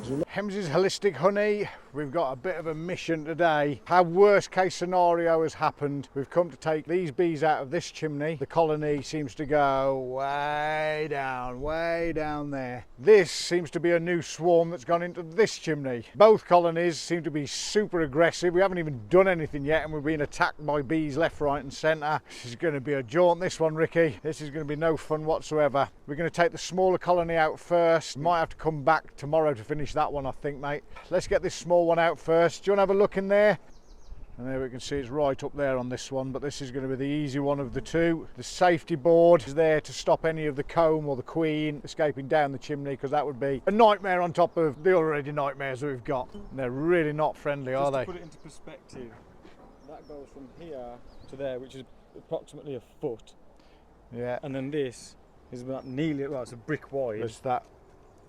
Hems's Holistic Honey, we've got a bit of a mission today. Our worst case scenario has happened. We've come to take these bees out of this chimney. The colony seems to go way down there. This seems to be a new swarm that's gone into this chimney. Both colonies seem to be super aggressive. We haven't even done anything yet and we're being attacked by bees left, right and centre. This is going to be a jaunt, this one, Ricky. This is going to be no fun whatsoever. We're going to take the smaller colony out first. Might have to come back tomorrow to finish that one, I think, mate. Let's get this small one out first. Do you want to have a look in there? And there we can see it's right up there on this one, but this is going to be the easy one of the two. The safety board is there to stop any of the comb or the queen escaping down the chimney, because that would be a nightmare on top of the already nightmares that we've got. And they're really not friendly, are they? Just to put it into perspective, that goes from here to there, which is approximately a foot. Yeah. And then this is about nearly, well, it's a brick wide.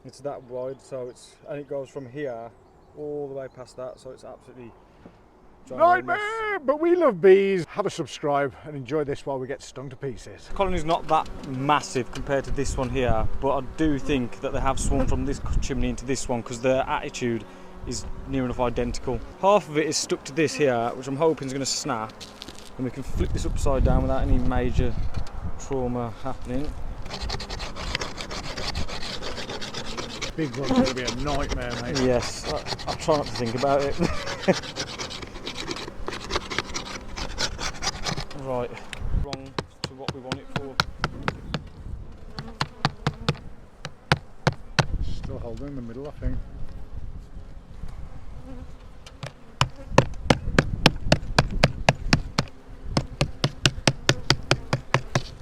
It's that wide, so and it goes from here all the way past that, so it's absolutely nightmare. But we love bees. Have a subscribe and enjoy this while we get stung to pieces. The colony's not that massive compared to this one here, but I do think that they have swarmed from this chimney into this one because their attitude is near enough identical. Half of it is stuck to this here, which I'm hoping is going to snap, and we can flip this upside down without any major trauma happening. Big one's going to be a nightmare, mate. Yes, I'll try not to think about it. Right, wrong to what we want it for. Still holding in the middle, I think.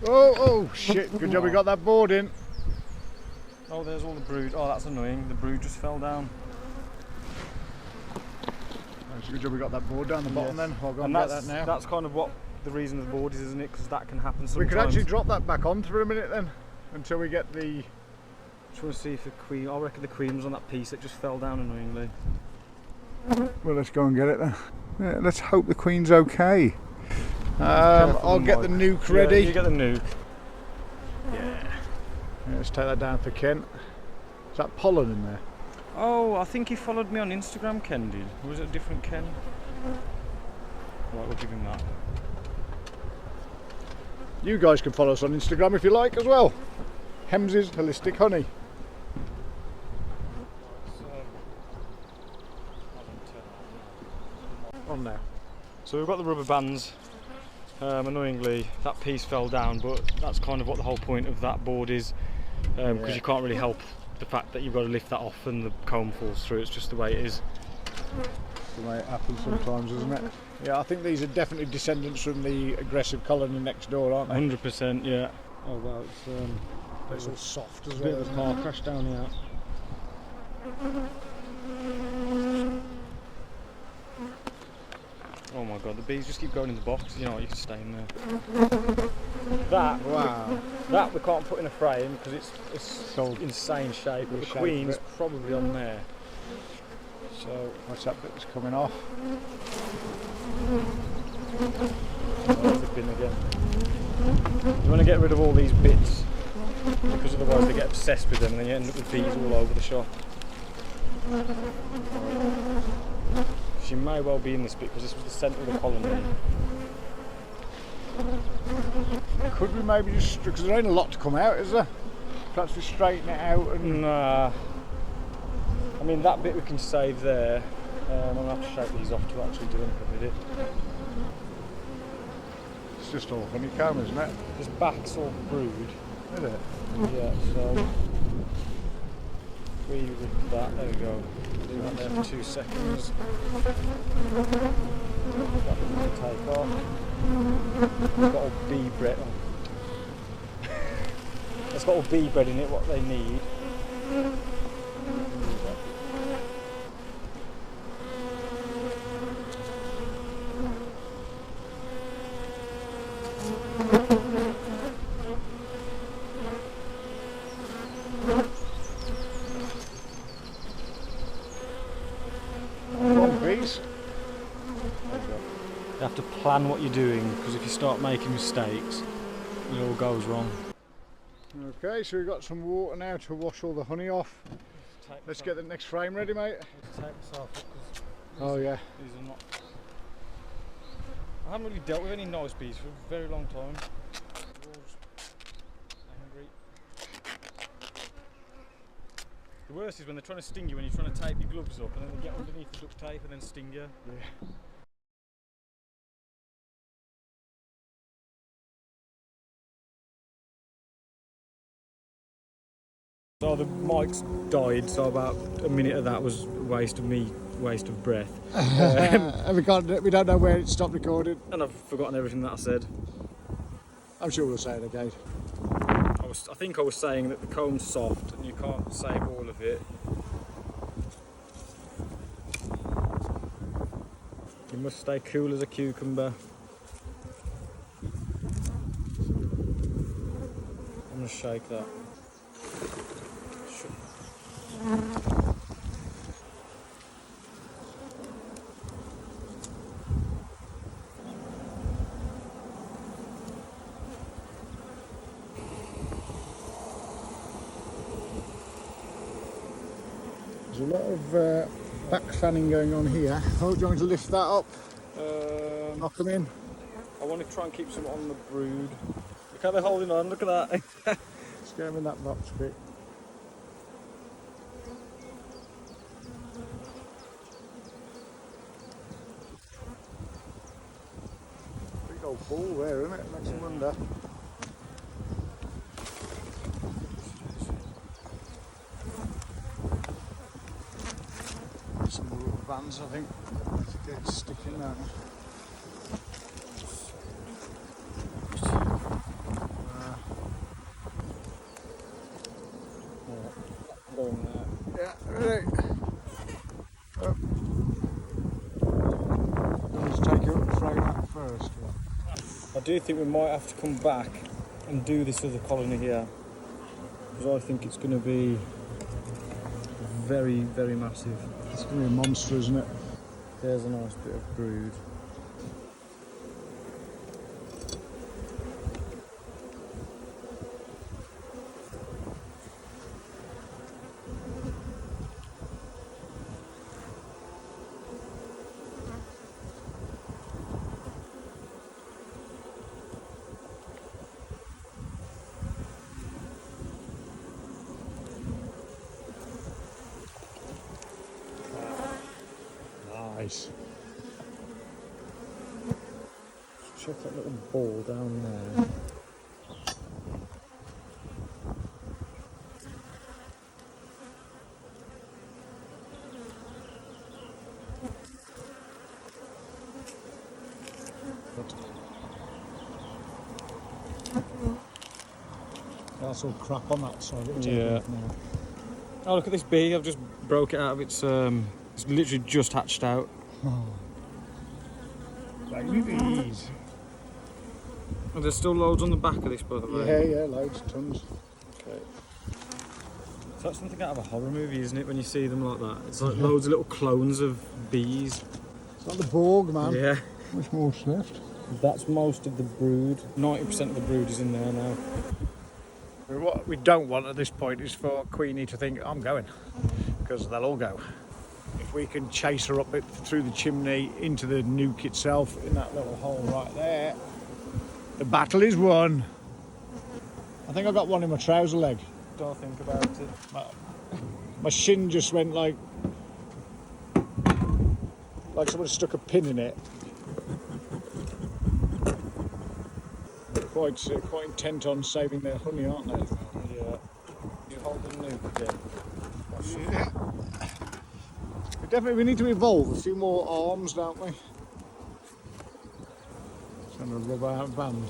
Oh shit, good job we got that board in. Oh, there's all the brood. Oh, that's annoying. The brood just fell down. It's a good job we got that board down the bottom then. I'll go and get that now. That's kind of what the reason of the board is, isn't it? Because that can happen sometimes. We could actually drop that back on for a minute then, until we get the... Trying to see if the queen... I reckon the queen was on that piece that just fell down annoyingly. Well, let's go and get it then. Yeah, let's hope the queen's okay. I'll get the nuke ready. Yeah, you get the nuke. Yeah. Let's take that down for Kent. Is that pollen in there? Oh, I think he followed me on Instagram, Ken did. Or was it a different Ken? Right, we'll give him that. You guys can follow us on Instagram if you like as well. Hems's Holistic Honey. On now. So we've got the rubber bands. Annoyingly, that piece fell down, but that's kind of what the whole point of that board is, because you can't really help the fact that you've got to lift that off and the comb falls through. It's just the way it is. The way it happens sometimes, isn't it? Yeah, I think these are definitely descendants from the aggressive colony next door, aren't they? 100%, yeah. Oh wow, it's all soft as well. well. Bit of a car crash down here. Oh my god, the bees just keep going in the box. You know what, you can stay in there. That we can't put in a frame because it's so insane shape. But the queen's probably on there. So what's that bit that's coming off? There's the bin again. You want to get rid of all these bits because otherwise they get obsessed with them and then you end up with bees all over the shop. She may well be in this bit because this was the centre of the colony. Could we maybe just, because there ain't a lot to come out, is there? Perhaps we straighten it out and... Nah. I mean, that bit we can save there. I'm going to have to shake these off to actually do anything with it. It's just all honeycomb, isn't it? This back's all brood. Is it? Yeah, so... We rip that, there we go. Do that there for 2 seconds. That we can take off. It's got all bee bread. It's got all bee bread in it, what they need. You have to plan what you're doing, because if you start making mistakes, it all goes wrong. Okay, so we've got some water now to wash all the honey off. Let's get the next frame ready, mate. Take this off because Oh yeah. these are not. I haven't really dealt with any nice bees for a very long time. They're all just angry. The worst is when they're trying to sting you when you're trying to tape your gloves up, and then they get underneath the duct tape and then sting you. Yeah. So the mic's died, so about a minute of that was a waste of breath. We don't know where it stopped recording. And I've forgotten everything that I said. I'm sure we'll say it again. I think I was saying that the comb's soft and you can't save all of it. You must stay cool as a cucumber. I'm gonna shake that. There's a lot of back fanning going on here. Oh, do you want me to lift that up? Knock them in? I want to try and keep some on the brood. Look how they're holding on, look at that. Let's get them in that box quick. Big old ball there, isn't it? Makes you wonder. Some more rubber bands, I think. Let's get it sticking now. Going there. Yeah, ready. Oh. Let's take it up and frame that first. I do think we might have to come back and do this other colony here, because I think it's going to be very, very massive. It's going to be a monster, isn't it? There's a nice bit of brood. Nice. Check that little ball down there. That's all crap on that side. Yeah. Oh, look at this bee! I've just broke it out of its. It's literally just hatched out. Oh. Baby bees. And there's still loads on the back of this, by the way. Yeah, loads, tons. Okay. So that's something out of a horror movie, isn't it? When you see them like that, it's like loads of little clones of bees. It's like the Borg, man. Yeah. Much more left. That's most of the brood. 90% of the brood is in there now. What we don't want at this point is for Queenie to think, I'm going, because they'll all go. If we can chase her up it through the chimney into the nuke itself in that little hole right there, the battle is won. I think I got one in my trouser leg. Don't think about it. My shin just went like someone stuck a pin in it. Quite intent on saving their honey, aren't they? Yeah. You hold the nuke again. Yeah. We need to evolve a few more arms, don't we? It's going to rub out band.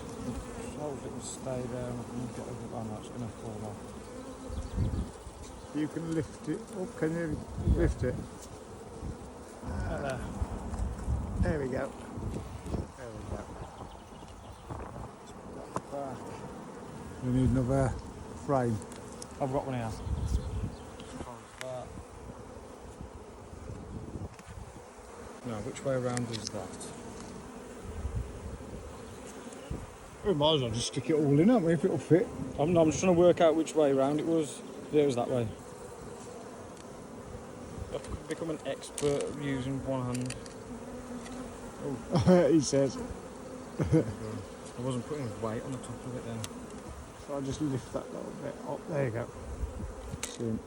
Hold it and stay there and I can get over. Oh no, it's going to fall off. You can lift it up, can you lift it? There we go. There we go. Back. We need another frame. I've got one here. No, which way around is that? We might as well just stick it all in, haven't we, if it'll fit. I'm just trying to work out which way around it was. Yeah, it was that way. become an expert at using one hand. Oh. He says. I wasn't putting weight on the top of it then. So I'll just lift that little bit up. There you go. Soon.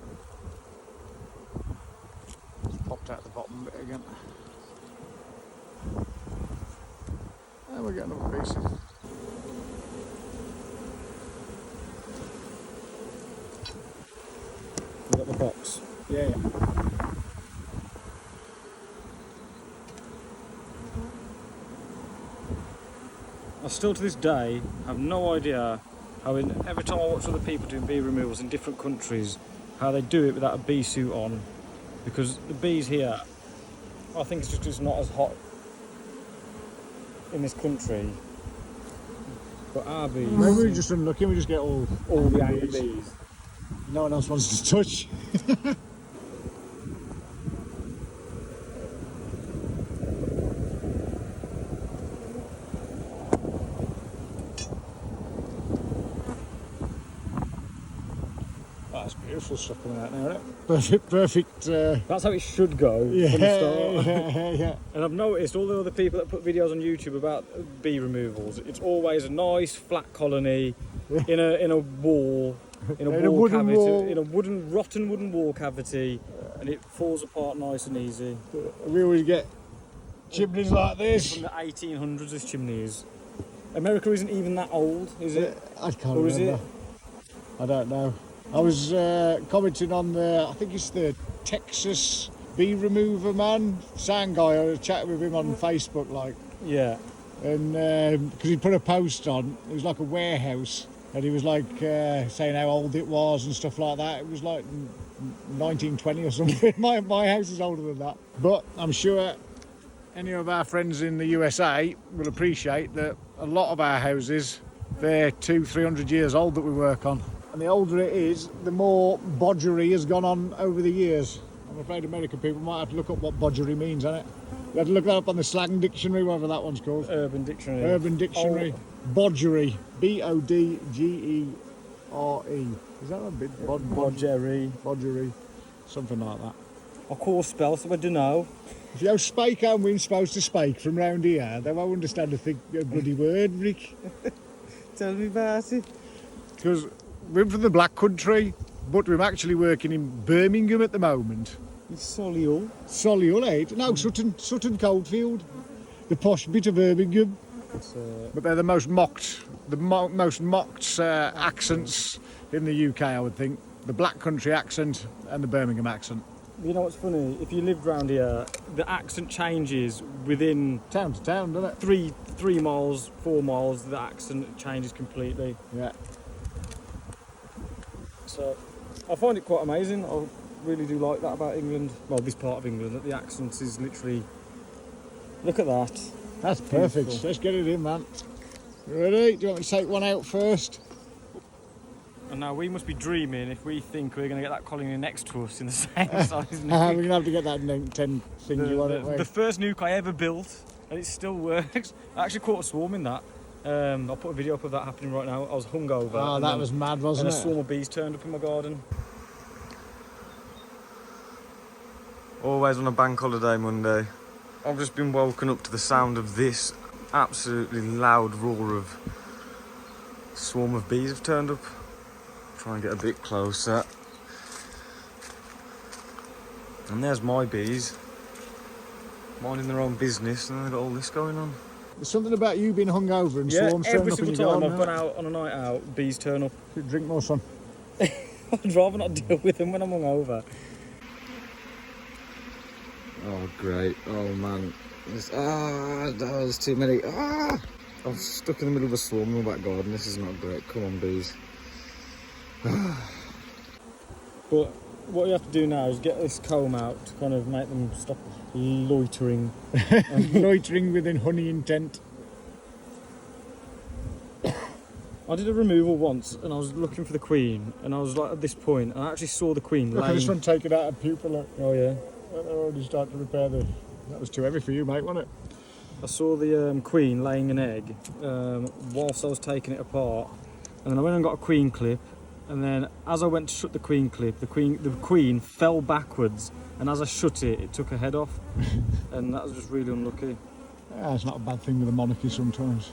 It's popped out the bottom bit again. And we're getting another piece. You got the box? Yeah. I still to this day have no idea how every time I watch other people doing bee removals in different countries, how they do it without a bee suit on, because the bees here, I think it's just not as hot in this country, but our bees... Maybe we're just unlucky, we just get all the angry bees. No one else wants to touch. That's beautiful stuff coming out now, isn't it? Perfect. That's how it should go from the start. Yeah. And I've noticed all the other people that put videos on YouTube about bee removals, it's always a nice flat colony in a wall, in a wall cavity, wall. In a rotten wooden wall cavity, and it falls apart nice and easy. We always get chimneys like this. From the 1800s, this chimney is. America isn't even that old, is it? I can't or remember. Is it? I don't know. I was commenting on I think it's the Texas bee remover man, sound guy. I was chatting with him on Facebook, like. Yeah. And because he put a post on, it was like a warehouse, and he was like saying how old it was and stuff like that. It was like 1920 or something. my house is older than that. But I'm sure any of our friends in the USA will appreciate that a lot of our houses, they're 200-300 years old that we work on. And the older it is, the more bodgery has gone on over the years. I'm afraid American people might have to look up what bodgery means, isn't it? You have to look that up on the slang dictionary, whatever that one's called. Urban Dictionary. Urban Dictionary. Oh. Bodgery. B-O-D-G-E-R-E. Is that a bit? Bodgery. Bodgery. Something like that. Of course, spell, so I don't know. If you spake and we're supposed to spake from round here, they won't understand a bloody word, Rick. Tell me about it. Because we're from the Black Country, but we're actually working in Birmingham at the moment. It's Solihull. Solihull, eh? No, Sutton Coldfield. The posh bit of Birmingham. But they're the most mocked, accents in the UK, I would think. The Black Country accent and the Birmingham accent. You know what's funny? If you lived round here, the accent changes within... Town to town, doesn't it? 3 miles, 4 miles, the accent changes completely. Yeah. So, I find it quite amazing. I really do like that about England. Well, this part of England, that the accent is literally... Look at that. That's perfect. Beautiful. Let's get it in, man. Ready? Do you want me to take one out first? And now we must be dreaming if we think we're going to get that colony next to us in the same size nuke. We're going to have to get that 10 thingy on it. The first nuke I ever built, and it still works. I actually caught a swarm in that. I'll put a video up of that happening right now. I was hungover. Oh, that was mad, wasn't it? And a swarm of bees turned up in my garden. Always on a bank holiday Monday. I've just been woken up to the sound of this absolutely loud roar of swarm of bees have turned up. Try and get a bit closer. And there's my bees, minding their own business, and they've got all this going on. There's something about you being hungover and swarms turning up in your garden. Every single time I've gone out on a night out, bees turn up. Drink more, son. I'd rather not deal with them when I'm hungover. Oh, great. Oh, man. There's too many. I'm stuck in the middle of a swarm in my back garden. This is not great. Come on, bees. But what you have to do now is get this comb out to kind of make them stop loitering. Loitering within honey intent. I did a removal once and I was looking for the queen, and I was like at this point and I actually saw the queen Look at this one taking out a pupil. Look. Oh yeah. They're already starting to repair the... That was too heavy for you, mate, wasn't it? I saw the queen laying an egg whilst I was taking it apart, and then I went and got a queen clip And then as I went to shut the queen clip, the queen fell backwards, and as I shut it, it took her head off. And that was just really unlucky. Yeah, it's not a bad thing with a monarchy sometimes.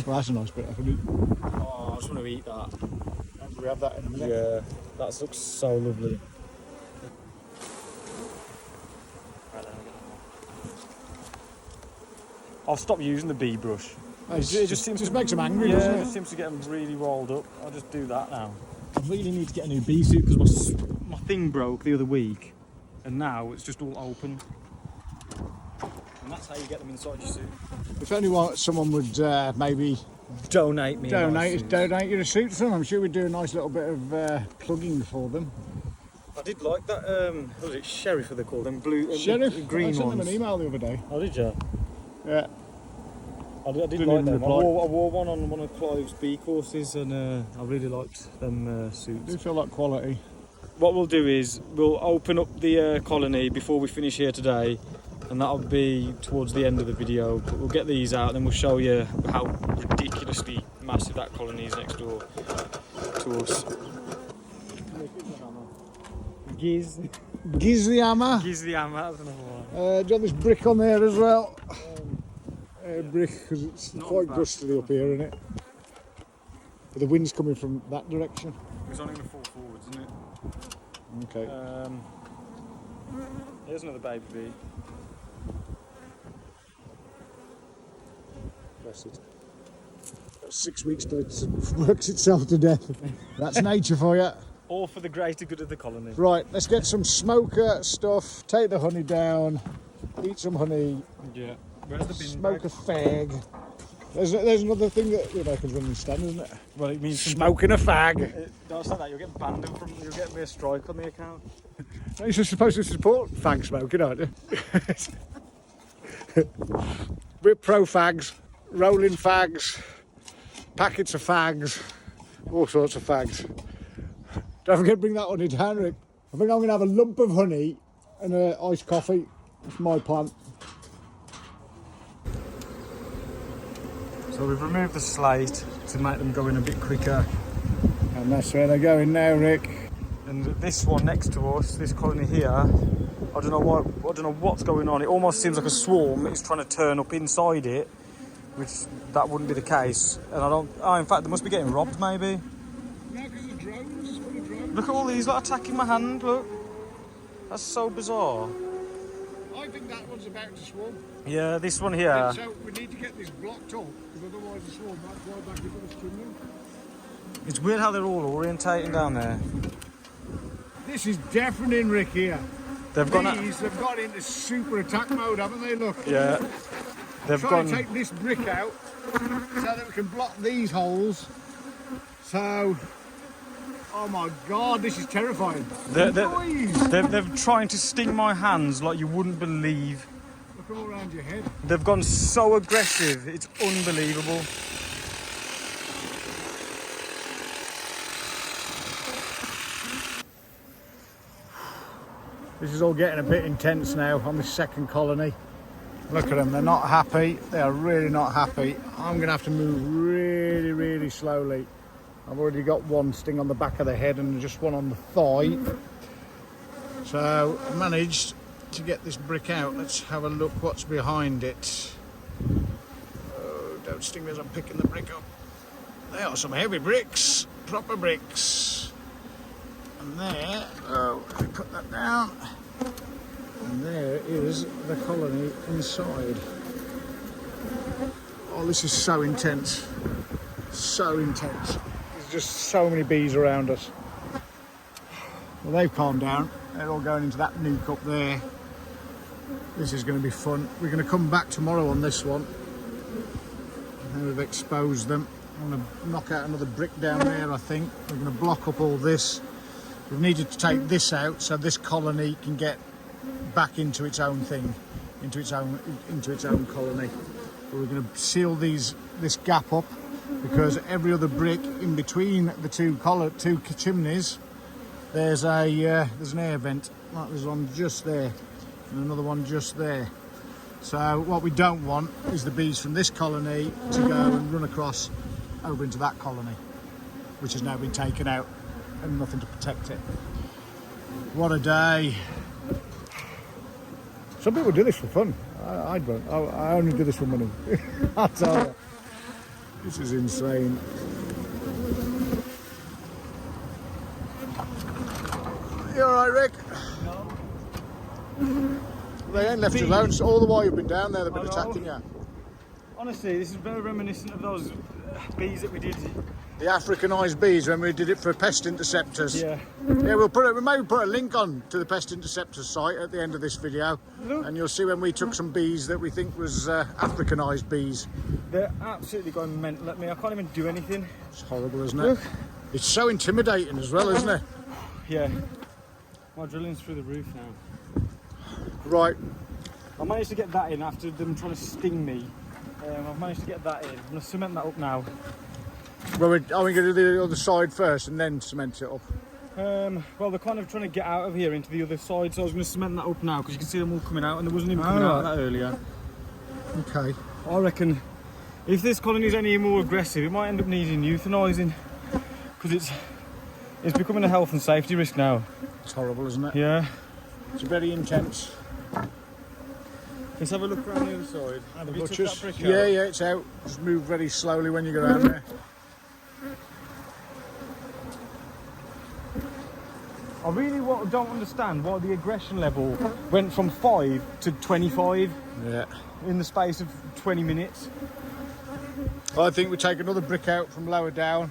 Well, that's a nice bit, I think. Oh, I just want to eat that. We have that in a minute. Yeah, that looks so lovely. I'll stop using the bee brush. It just makes them angry, Yeah, doesn't it it? just seems to get them really rolled up. I'll just do that now. I really need to get a new bee suit because my thing broke the other week, and now it's just all open. And that's how you get them inside your suit. If only someone would maybe Donate me. donate you a suit, son. I'm sure we'd do a nice little bit of plugging for them. I did like that. What was it? Sheriff, are they called them? Blue, Sheriff, the green I sent ones. them an email the other day. Oh, did you? Yeah. I did Didn't like even them. I reply. wore one on one of Clive's bee courses, and I really liked them suits. Do feel like quality. What we'll do is we'll open up the colony before we finish here today, and that'll be towards the end of the video. But we'll get these out, and then we'll show you how ridiculously massive that colony is next door to us. Giz the hammer. Giz the hammer, that's another one. Do you want this brick on there as well? Brick, because it's Not quite bad. gustily up here, isn't it? But the wind's coming from that direction. It's only going to fall forwards, isn't it? Okay. Here's another baby bee. Bless it. Got 6 weeks till it works itself to death. That's nature for you. All for the greater good of the colony. Right, let's get some smoker stuff. Take the honey down. Eat some honey. Yeah. Where's the bin Smoke a bag? fag. There's another thing that Americans wouldn't understand, isn't it? Well, it means Smoking a fag. Don't say that. You'll get banned you'll get me a strike on the account. You're supposed to support fag smoking, aren't you? We're pro fags, rolling fags, packets of fags, all sorts of fags. Don't forget to bring that honey down, Rick. I think I'm going to have a lump of honey and an iced coffee. That's my plan. So we've removed the slate to make them go in a bit quicker. And that's where they're going now, Rick. And this one next to us, this colony here, I don't know what's going on. It almost seems like a swarm is trying to turn up inside it, which that wouldn't be the case. And in fact, they must be getting robbed maybe. No, because of drones. Full of drones. Look at all these, like attacking my hand, look. That's so bizarre. I think that one's about to swarm. Yeah, this one here. So we need to get this blocked up, because otherwise the swarm might fly back into this chimney. It's weird how they're all orientating down there. This is deafening, Rick, here. They've gone. They've got into super attack mode, haven't they? Look. Yeah. They've Try gone. to take this brick out so that we can block these holes. So, oh my God, this is terrifying. They're trying to sting my hands like you wouldn't believe. Look all around your head. They've gone so aggressive, it's unbelievable. This is all getting a bit intense now on this second colony. Look at them, they're not happy. They are really not happy. I'm going to have to move really, really slowly. I've already got one sting on the back of the head and just one on the thigh. So I managed to get this brick out. Let's have a look what's behind it. Oh, don't sting me as I'm picking the brick up. They are some heavy bricks, proper bricks. And there, oh, let me put that down. And there is the colony inside. Oh, this is so intense. So intense. There's just so many bees around us. Well, they've calmed down. They're all going into that nuke up there. This is going to be fun. We're going to come back tomorrow on this one. And we've exposed them. I'm going to knock out another brick down there, I think. We're going to block up all this. We've needed to take this out so this colony can get back into its own thing, into its own colony. But we're going to seal this gap up because every other brick in between the two chimneys, there's an air vent. Like there's one just there and another one just there. So what we don't want is the bees from this colony to go and run across over into that colony, which has now been taken out. and nothing to protect it. What a day. Some people do this for fun. I don't. I only do this for money. I tell you. This is insane. You alright, Rick? No. They ain't left you alone. So all the while you've been down there, they've been attacking you. Honestly, this is very reminiscent of those bees that we did. The Africanised bees when we did it for pest interceptors. Yeah. Yeah, we'll maybe put a link on to the pest interceptors site at the end of this video. Look. And you'll see when we took some bees that we think was Africanised bees. They're absolutely going mental at me. I can't even do anything. It's horrible, isn't it? Look. It's so intimidating as well, isn't it? Yeah. My drilling's through the roof now. Right. I managed to get that in after them trying to sting me. I've managed to get that in. I'm going to cement that up now. Well, are we going to do the other side first and then cement it up? Well, they're kind of trying to get out of here into the other side, so I was going to cement that up now because you can see them all coming out, and there wasn't even coming out of that earlier. Okay. I reckon if this colony is any more aggressive, it might end up needing euthanising because it's becoming a health and safety risk now. It's horrible, isn't it? Yeah. It's very intense. Let's have a look around the other side. Have you took that brick out? Yeah, it's out. Just move very slowly when you go down there. I really don't understand why the aggression level went from 5 to 25 in the space of 20 minutes. I think we take another brick out from lower down,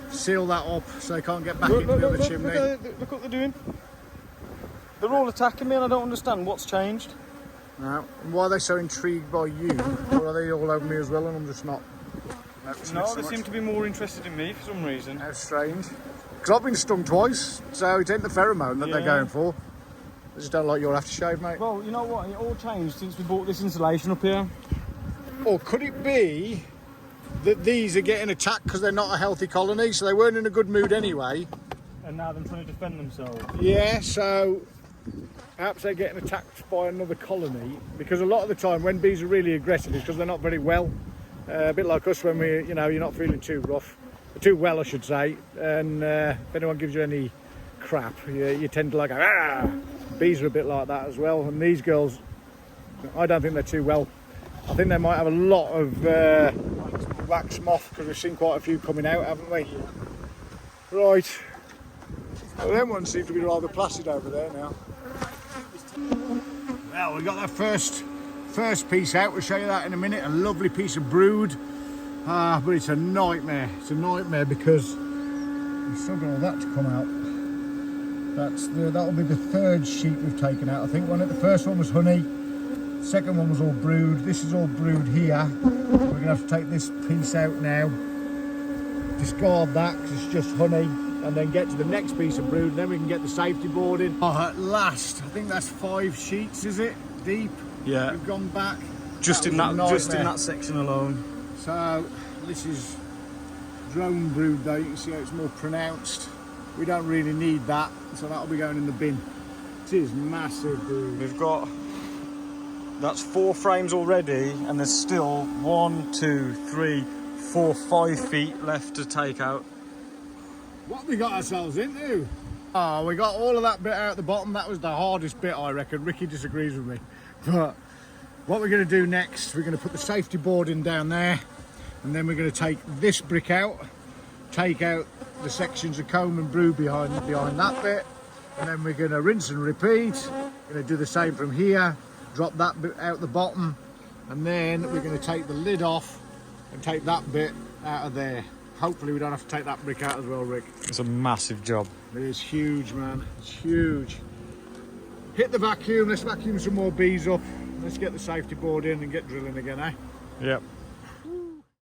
seal that up so they can't get back into the other chimney. Look what they're doing. They're all attacking me and I don't understand what's changed. Now, why are they so intrigued by you? Or are they all over me as well and I'm just not noticing No, it so they much? seem to be more interested in me for some reason. How strange. Because I've been stung twice, so it ain't the pheromone that they're going for. I just don't like your aftershave, mate. Well, you know what? It all changed since we bought this insulation up here. Or could it be that these are getting attacked because they're not a healthy colony, so they weren't in a good mood anyway? And now they're trying to defend themselves. Yeah, so perhaps they're getting attacked by another colony, because a lot of the time when bees are really aggressive it's because they're not very well. A bit like us when we, you're not feeling too rough, too well I should say, and if anyone gives you any crap, you tend to like, ah! Bees are a bit like that as well, and these girls, I don't think they're too well. I think they might have a lot of wax moth, because we've seen quite a few coming out, haven't we? Right. Well, them ones seem to be rather placid over there now. Well, we got that first piece out. We'll show you that in a minute. A lovely piece of brood. But it's a nightmare. It's a nightmare because we've still got all that to come out. That'll be the third sheet we've taken out. I think the first one was honey. The second one was all brood. This is all brood here. We're going to have to take this piece out now. Discard that because it's just honey. And then get to the next piece of brood, and then we can get the safety board in. Oh, at last, I think that's 5 sheets, is it? Deep. Yeah. We've gone back. Just in that section alone. So this is drone brood though. You can see how it's more pronounced. We don't really need that, so that'll be going in the bin. It is massive, dude. We've got, that's 4 frames already, and there's still 1, 2, 3, 4, 5 feet left to take out. What have we got ourselves into? Oh, we got all of that bit out at the bottom. That was the hardest bit, I reckon. Ricky disagrees with me. But what we're going to do next, we're going to put the safety board in down there, and then we're going to take this brick out, take out the sections of comb and brood behind that bit, and then we're going to rinse and repeat. We're going to do the same from here, drop that bit out the bottom, and then we're going to take the lid off and take that bit out of there. Hopefully we don't have to take that brick out as well, Rick. It's a massive job. It is huge, man. It's huge. Hit the vacuum. Let's vacuum some more bees up. Let's get the safety board in and get drilling again, eh? Yep.